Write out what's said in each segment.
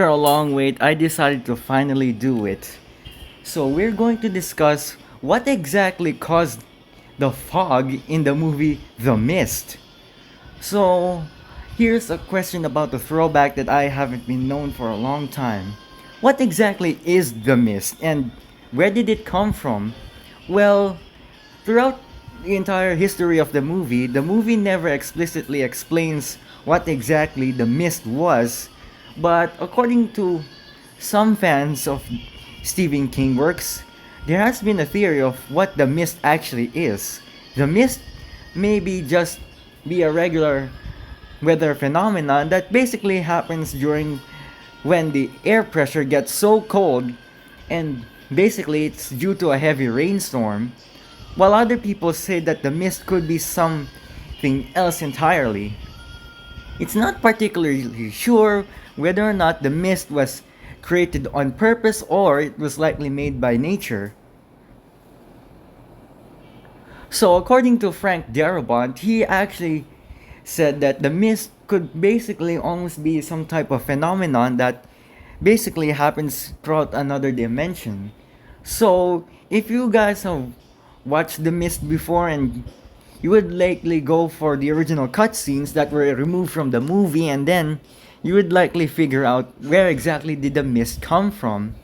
After a long wait, I decided to finally do it. So we're going to discuss what exactly caused the fog in the movie The Mist. So here's a question about the throwback that I haven't been known for a long time. What exactly is The Mist and where did it come from? Well, throughout the entire history of the movie never explicitly explains what exactly the mist was, but according to some fans of Stephen King works, there has been a theory of what the mist actually is. The mist may just be a regular weather phenomenon that basically happens during when the air pressure gets so cold and basically it's due to a heavy rainstorm, while other people say that the mist could be something else entirely. It's not particularly sure whether or not the mist was created on purpose or it was likely made by nature. So, according to Frank Darabont, he actually said that the mist could basically almost be some type of phenomenon that basically happens throughout another dimension. So, if you guys have watched The Mist before and you would likely go for the original cutscenes that were removed from the movie and then you would likely figure out where exactly did the mist come from.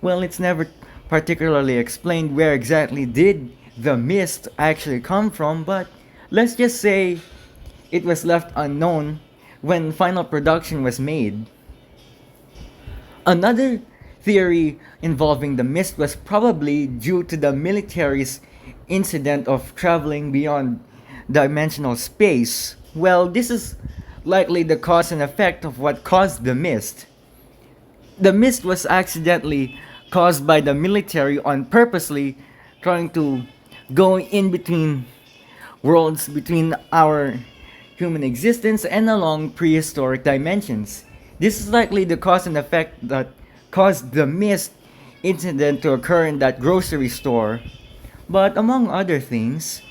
Well, it's never particularly explained where exactly did the mist actually come from, but let's just say it was left unknown when final production was made. Another theory involving the mist was probably due to the military's incident of traveling beyond dimensional space. Well, this is likely the cause and effect of what caused the mist. The mist was accidentally caused by the military on purposely trying to go in between worlds between our human existence and along prehistoric dimensions. This is likely the cause and effect that caused the mist incident to occur in that grocery store. But among other things,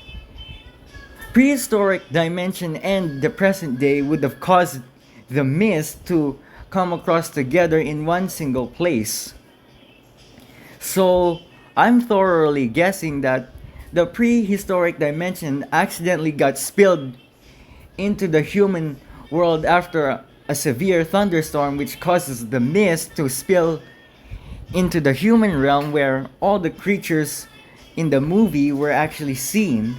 prehistoric dimension and the present day would have caused the mist to come across together in one single place. So I'm thoroughly guessing that the prehistoric dimension accidentally got spilled into the human world after a severe thunderstorm, which causes the mist to spill into the human realm where all the creatures in the movie were actually seen.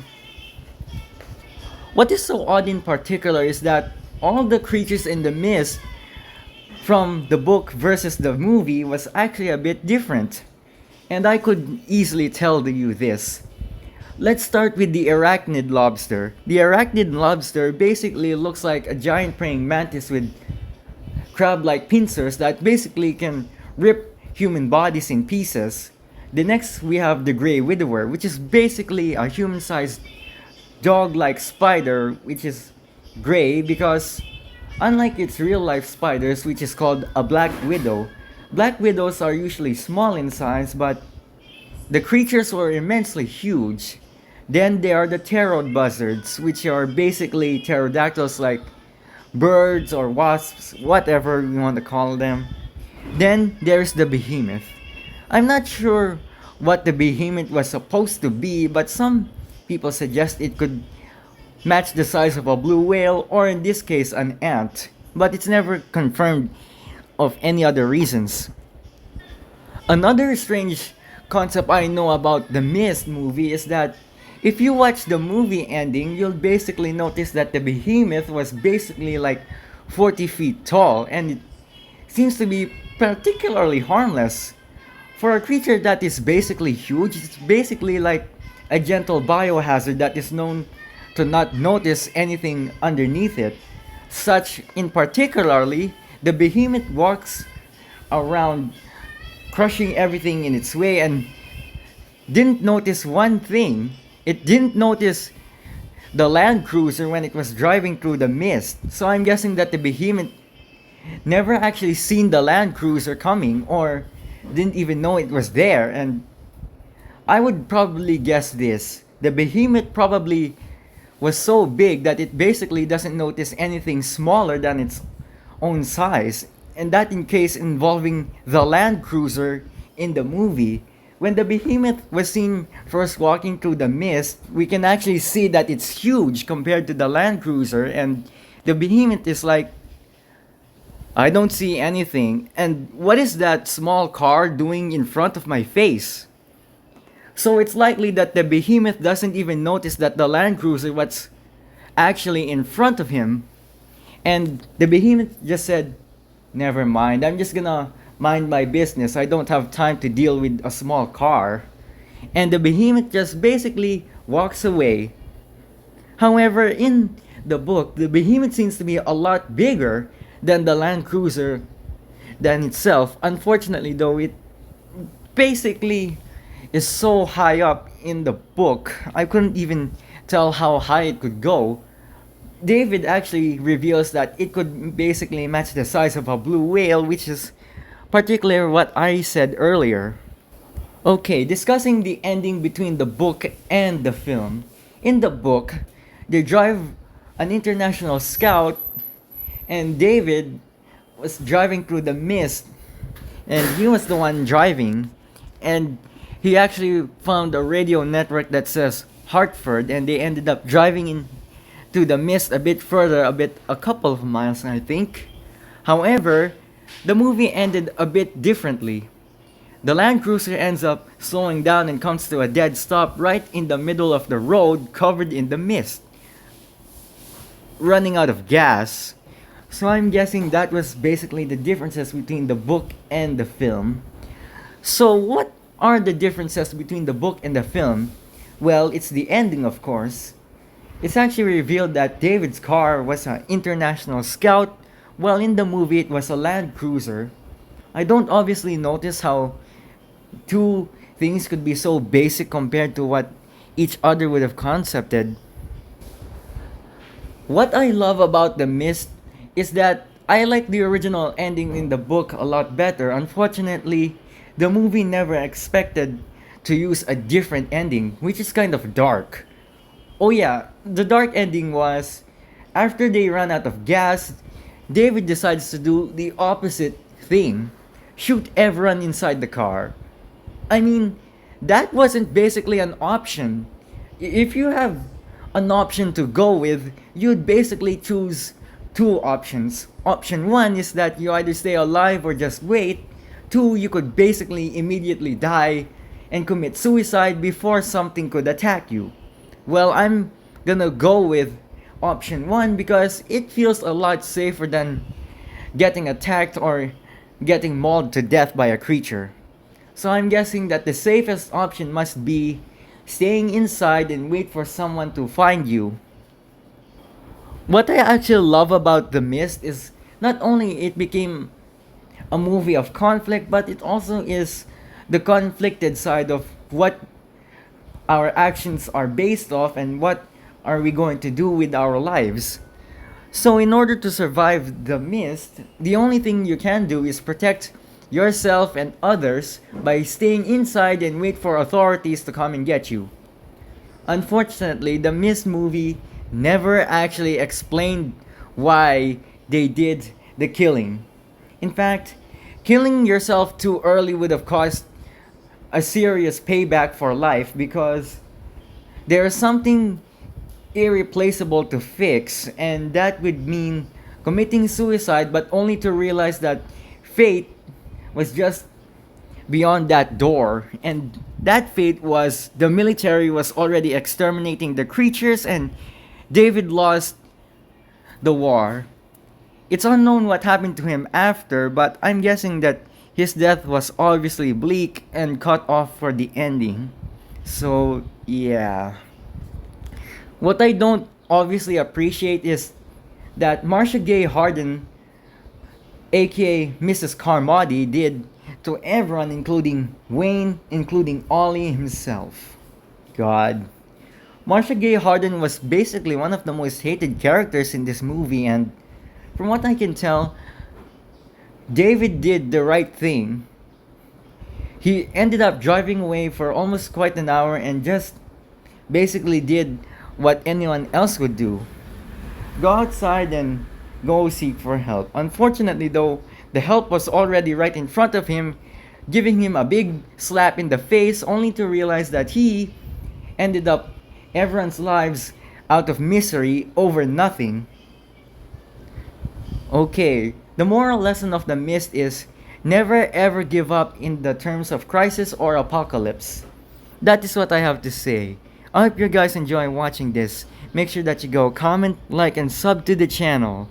What is so odd in particular is that all the creatures in the mist from the book versus the movie was actually a bit different. And I could easily tell you this. Let's start with the arachnid lobster. The arachnid lobster basically looks like a giant praying mantis with crab-like pincers that basically can rip human bodies in pieces. The next we have the gray widower, which is basically a human-sized dog-like spider which is gray because unlike its real-life spiders which is called a black widow, black widows are usually small in size but the creatures were immensely huge. Then there are the pterod buzzards, which are basically pterodactyls like birds or wasps, whatever you want to call them. Then there's the behemoth. I'm not sure what the behemoth was supposed to be, but some people suggest it could match the size of a blue whale or in this case an ant, but it's never confirmed of any other reasons. Another strange concept I know about the Mist movie is that if you watch the movie ending, you'll basically notice that the behemoth was basically like 40 feet tall and it seems to be particularly harmless. For a creature that is basically huge, it's basically like a gentle biohazard that is known to not notice anything underneath it. Such in particularly, the behemoth walks around crushing everything in its way and didn't notice one thing. It didn't notice the Land Cruiser when it was driving through the mist. So I'm guessing that the behemoth never actually seen the Land Cruiser coming or didn't even know it was there. And I would probably guess this. The behemoth probably was so big that it basically doesn't notice anything smaller than its own size. and that in case involving the Land Cruiser in the movie. When the behemoth was seen first walking through the mist, we can actually see that it's huge compared to the Land Cruiser, and the behemoth is like, I don't see anything. And what is that small car doing in front of my face? So it's likely that the behemoth doesn't even notice that the Land Cruiser was actually in front of him. And the behemoth just said, never mind, I'm just gonna mind my business. I don't have time to deal with a small car. And the behemoth just basically walks away. However, in the book, the behemoth seems to be a lot bigger than the Land Cruiser than itself. Unfortunately, though, it basically is so high up in the book, I couldn't even tell how high it could go. David actually reveals that it could basically match the size of a blue whale, which is particularly what I said earlier. Okay, discussing the ending between the book and the film. In the book, they drive an international scout, and David was driving through the mist, and he was the one driving, and he actually found a radio network that says Hartford, and they ended up driving in to the mist a bit further, a couple of miles, I think. However, the movie ended a bit differently. The Land Cruiser ends up slowing down and comes to a dead stop right in the middle of the road, covered in the mist, running out of gas. So I'm guessing that was basically the differences between the book and the film. So what are the differences between the book and the film? Well, it's the ending, of course. It's actually revealed that David's car was an international scout, while in the movie it was a Land Cruiser. I don't obviously notice how two things could be so basic compared to what each other would have concepted. What I love about The Mist is that I like the original ending in the book a lot better. Unfortunately, the movie never expected to use a different ending, which is kind of dark. Oh yeah, the dark ending was after they run out of gas, David decides to do the opposite thing. Shoot everyone inside the car. I mean, that wasn't basically an option. If you have an option to go with, you'd basically choose two options. Option one is that you either stay alive or just wait. Two, you could basically immediately die and commit suicide before something could attack you. Well, I'm gonna go with option one because it feels a lot safer than getting attacked or getting mauled to death by a creature. So I'm guessing that the safest option must be staying inside and wait for someone to find you. What I actually love about The Mist is not only it became a movie of conflict, but it also is the conflicted side of what our actions are based off and what are we going to do with our lives. So in order to survive the mist, the only thing you can do is protect yourself and others by staying inside and wait for authorities to come and get you. Unfortunately, the Mist movie never actually explained why they did the killing. In fact, killing yourself too early would have caused a serious payback for life because there is something irreplaceable to fix, and that would mean committing suicide, but only to realize that fate was just beyond that door, and that fate was the military was already exterminating the creatures, and David lost the war. It's unknown what happened to him after, but I'm guessing that his death was obviously bleak and cut off for the ending. So, yeah. What I don't obviously appreciate is that Marcia Gay Harden, aka Mrs. Carmody, did to everyone, including Wayne, including Ollie himself. God. Marcia Gay Harden was basically one of the most hated characters in this movie, and from what I can tell, David did the right thing. He ended up driving away for almost quite an hour and just basically did what anyone else would do: go outside and go seek for help. Unfortunately, though, The help was already right in front of him, giving him a big slap in the face, only to realize that he ended up everyone's lives out of misery over nothing. Okay, the moral lesson of The Mist is never ever give up in the terms of crisis or apocalypse. That is what I have to say. I hope you guys enjoy watching this. Make sure that you go comment, like, and sub to the channel.